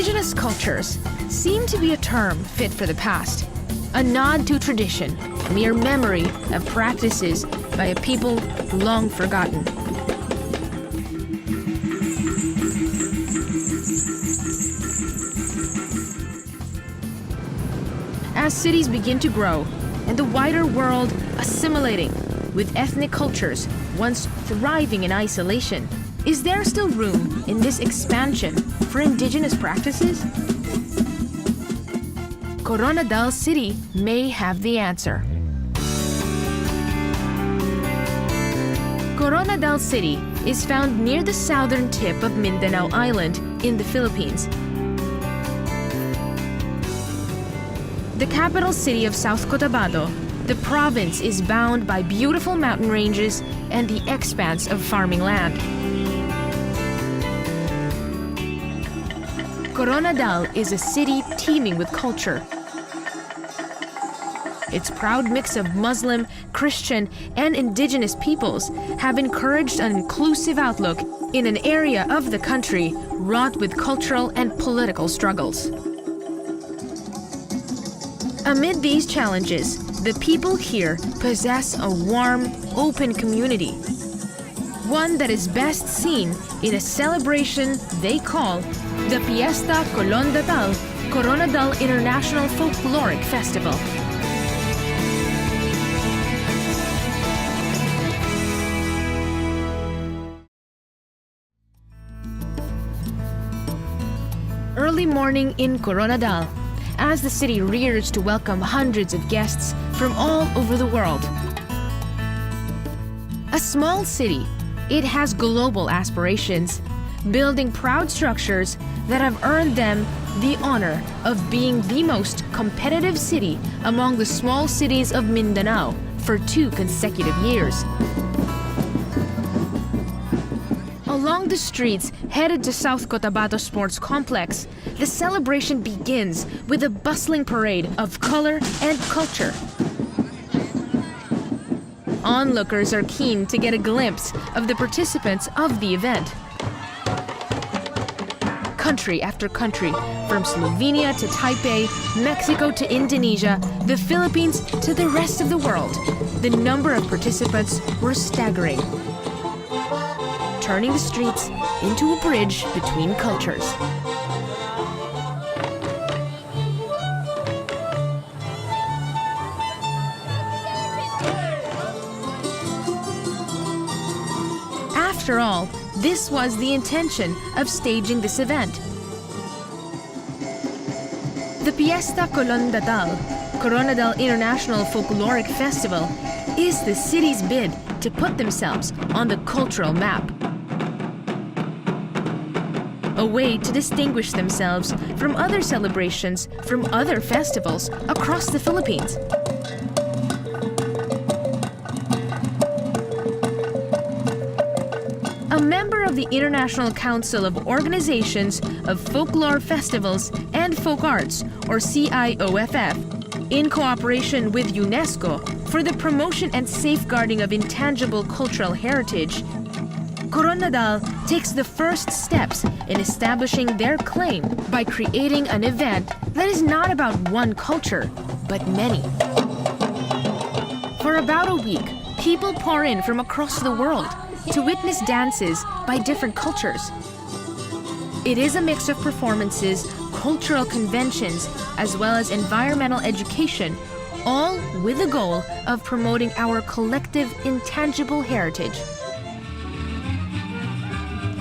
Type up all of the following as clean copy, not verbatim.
Indigenous cultures seem to be a term fit for the past, a nod to tradition, a mere memory of practices by a people long forgotten. As cities begin to grow and the wider world assimilating with ethnic cultures once thriving in isolation, is there still room in this expansion for indigenous practices? Koronadal City may have the answer. Koronadal City is found near the southern tip of Mindanao Island in the Philippines. The capital city of South Cotabato, the province is bound by beautiful mountain ranges and the expanse of farming land. Koronadal is a city teeming with culture. Its proud mix of Muslim, Christian, and indigenous peoples have encouraged an inclusive outlook in an area of the country wrought with cultural and political struggles. Amid these challenges, the people here possess a warm, open community, one that is best seen in a celebration they call the PYESTA KOLONADAL, Koronadal International Folkloric Festival. Early morning in Koronadal, as the city rears to welcome hundreds of guests from all over the world. A small city, it has global aspirations, building proud structures that have earned them the honor of being the most competitive city among the small cities of Mindanao for 2 consecutive years. Along the streets headed to South Cotabato Sports Complex, the celebration begins with a bustling parade of color and culture. Onlookers are keen to get a glimpse of the participants of the event. Country after country, from Slovenia to Taipei, Mexico to Indonesia, the Philippines to the rest of the world, the number of participants were staggering, turning the streets into a bridge between cultures. After all, this was the intention of staging this event. The PYESTA KOLONADAL, Koronadal International Folkloric Festival, is the city's bid to put themselves on the cultural map. A way to distinguish themselves from other celebrations from other festivals across the Philippines. A member of the International Council of Organizations of Folklore Festivals and Folk Arts, or CIOFF, in cooperation with UNESCO for the promotion and safeguarding of intangible cultural heritage, Koronadal takes the first steps in establishing their claim by creating an event that is not about one culture, but many. For about a week, people pour in from across the world to witness dances by different cultures. It is a mix of performances, cultural conventions, as well as environmental education, all with the goal of promoting our collective intangible heritage.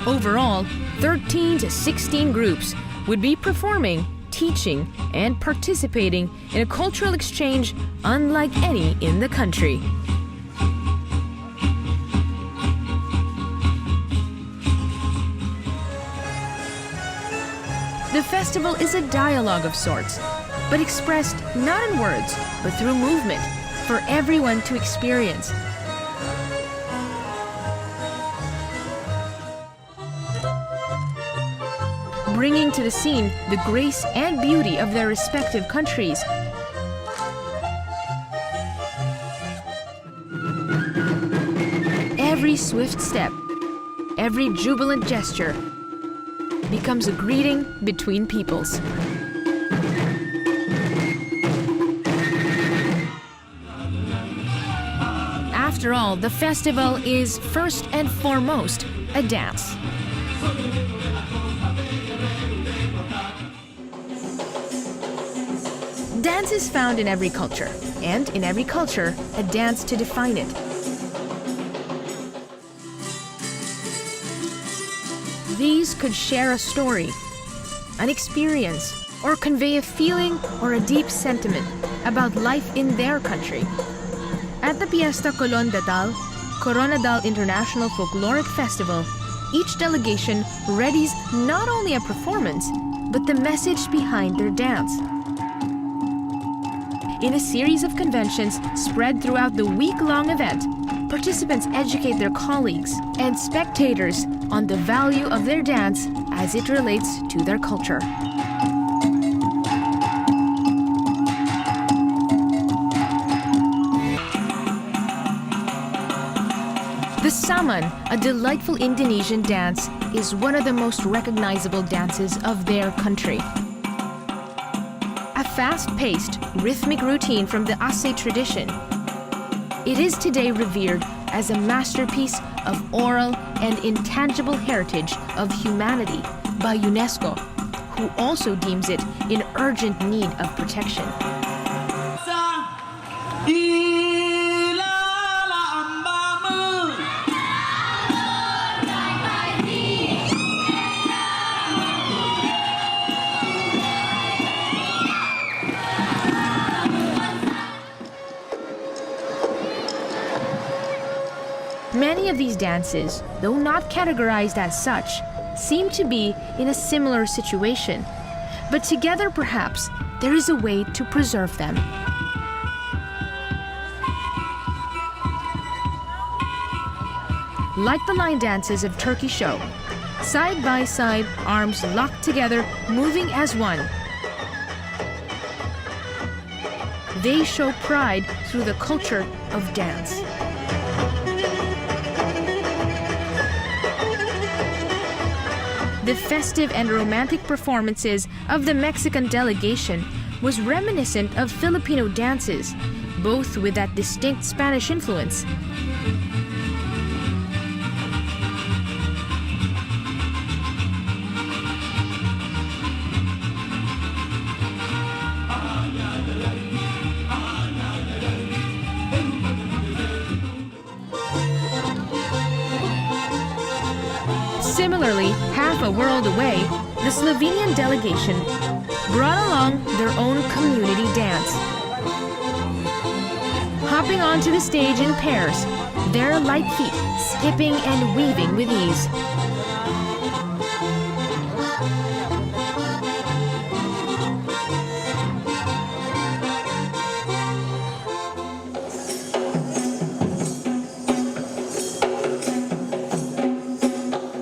Overall, 13 to 16 groups would be performing, teaching, and participating in a cultural exchange unlike any in the country. The festival is a dialogue of sorts, but expressed not in words, but through movement, for everyone to experience. Bringing to the scene the grace and beauty of their respective countries. Every swift step, every jubilant gesture, becomes a greeting between peoples. After all, the festival is first and foremost a dance. Dance is found in every culture, and in every culture, a dance to define it. These could share a story, an experience, or convey a feeling or a deep sentiment about life in their country. At the PYESTA KOLONADAL International Folkloric Festival, each delegation readies not only a performance, but the message behind their dance. In a series of conventions spread throughout the week-long event, participants educate their colleagues and spectators on the value of their dance as it relates to their culture. The SAMAN, a delightful Indonesian dance, is one of the most recognizable dances of their country. A fast-paced, rhythmic routine from the Aceh tradition. It is today revered as a masterpiece of oral and intangible heritage of humanity by UNESCO, who also deems it in urgent need of protection. Many of these dances, though not categorized as such, seem to be in a similar situation. But together, perhaps, there is a way to preserve them. Like the line dances of Turkey show, side by side, arms locked together, moving as one. They show pride through the culture of dance. The festive and romantic performances of the Mexican delegation was reminiscent of Filipino dances, both with that distinct Spanish influence. Similarly, half a world away, the Slovenian delegation brought along their own community dance. Hopping onto the stage in pairs, their light feet skipping and weaving with ease.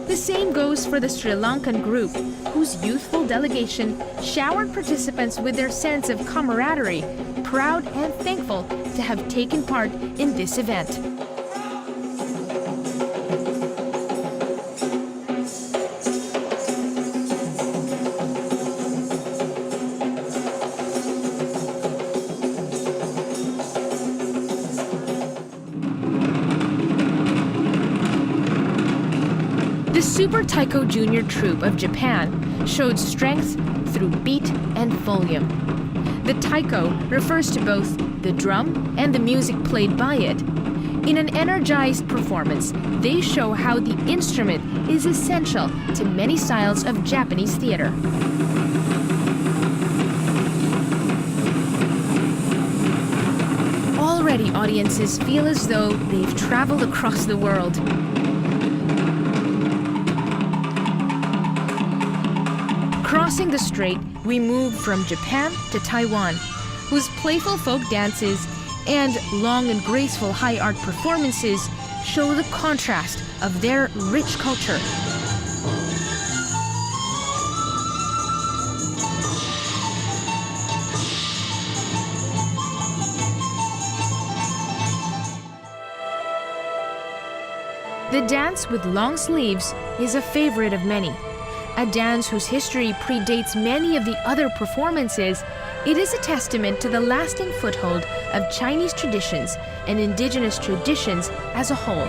The same goes for the Sri Lankan group, whose youthful delegation showered participants with their sense of camaraderie, proud and thankful to have taken part in this event. The Super TAIKO Junior Troupe of Japan showed strength through beat and volume. The taiko refers to both the drum and the music played by it. In an energized performance, they show how the instrument is essential to many styles of Japanese theater. Already, audiences feel as though they've traveled across the world. Crossing the strait, we move from Japan to Taiwan, whose playful folk dances and long and graceful high art performances show the contrast of their rich culture. The dance with long sleeves is a favorite of many, A dance whose history predates many of the other performances, it is a testament to the lasting foothold of Chinese traditions and indigenous traditions as a whole.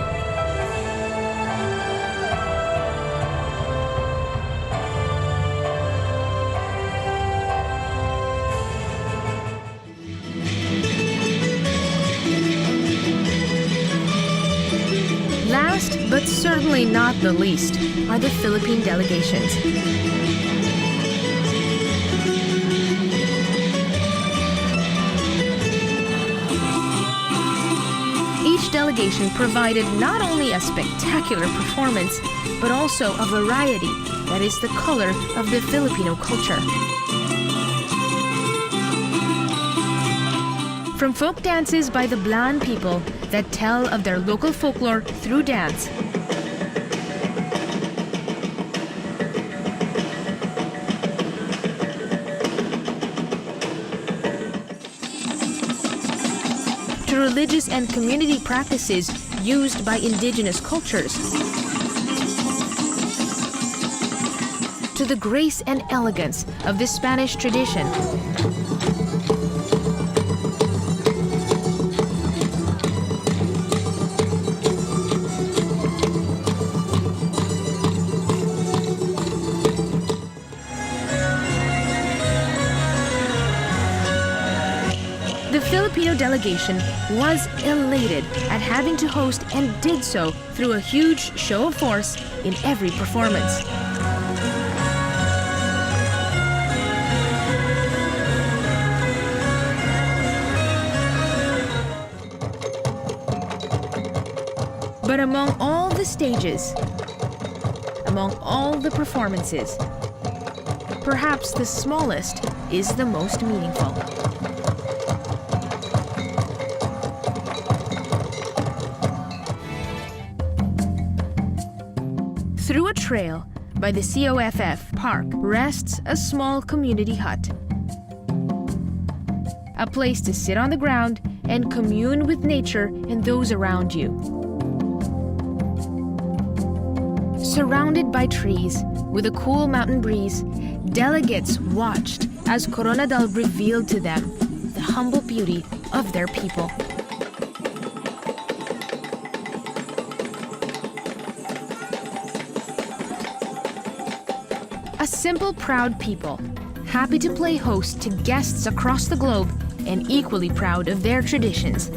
Last, but certainly not the least, are the Philippine delegations. Each delegation provided not only a spectacular performance, but also a variety that is the color of the Filipino culture. From folk dances by the Blan people that tell of their local folklore through dance, to religious and community practices used by indigenous cultures, to the grace and elegance of the Spanish tradition, the Filipino delegation was elated at having to host and did so through a huge show of force in every performance. But among all the stages, among all the performances, perhaps the smallest is the most meaningful. Through a trail by the COFF Park rests a small community hut. A place to sit on the ground and commune with nature and those around you. Surrounded by trees, with a cool mountain breeze, delegates watched as KOLONADAL revealed to them the humble beauty of their people. A simple, proud people, happy to play host to guests across the globe and equally proud of their traditions.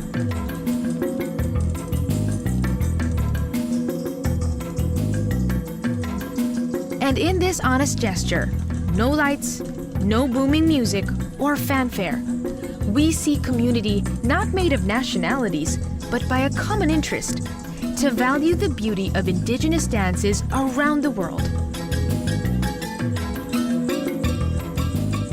And in this honest gesture, no lights, no booming music or fanfare, we see community not made of nationalities, but by a common interest, to value the beauty of indigenous dances around the world.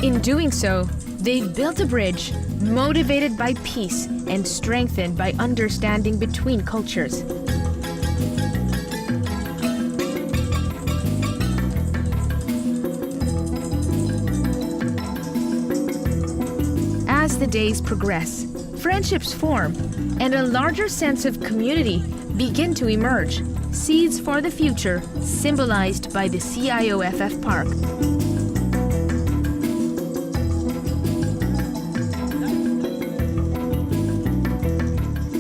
In doing so, they've built a bridge, motivated by peace and strengthened by understanding between cultures. As the days progress, friendships form, and a larger sense of community begin to emerge, seeds for the future symbolized by the CIOFF Park.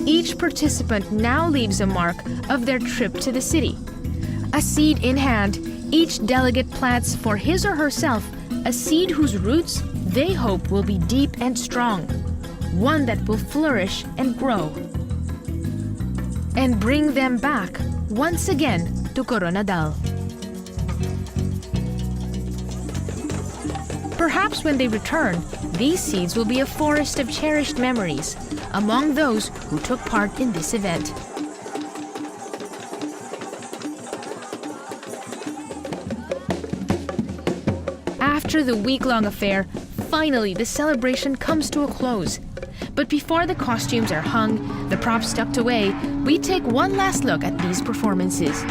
Each participant now leaves a mark of their trip to the city. A seed in hand, each delegate plants for his or herself a seed whose roots they hope will be deep and strong, one that will flourish and grow, and bring them back once again to KOLONADAL. Perhaps when they return, these seeds will be a forest of cherished memories among those who took part in this event. After the week-long affair, finally the celebration comes to a close. But before the costumes are hung, the props tucked away, we take one last look at these performances.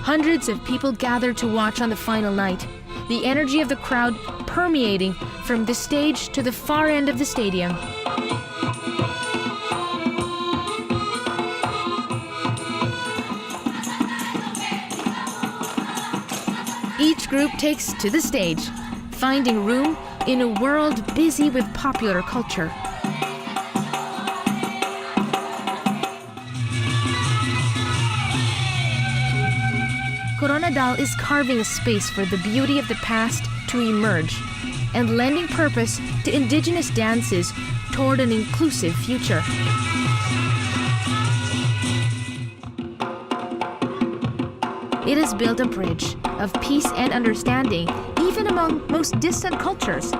Hundreds of people gathered to watch on the final night, the energy of the crowd permeating from the stage to the far end of the stadium. each group takes to the stage, finding room in a world busy with popular culture. KOLONADAL is carving a space for the beauty of the past to emerge and lending purpose to indigenous dances toward an inclusive future. It has built a bridge of peace and understanding even among most distant cultures.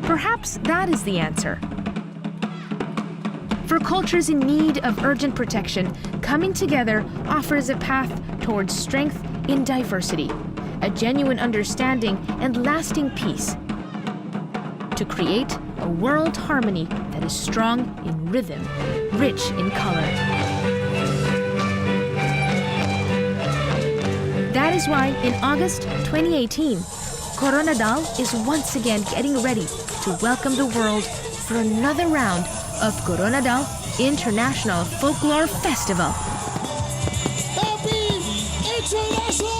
Perhaps that is the answer. For cultures in need of urgent protection, coming together offers a path towards strength in diversity, a genuine understanding and lasting peace, to create a world harmony that is strong in rhythm, rich in color. That is why in August 2018, KOLONADAL is once again getting ready to welcome the world for another round of KOLONADAL International Folklore Festival. Happy International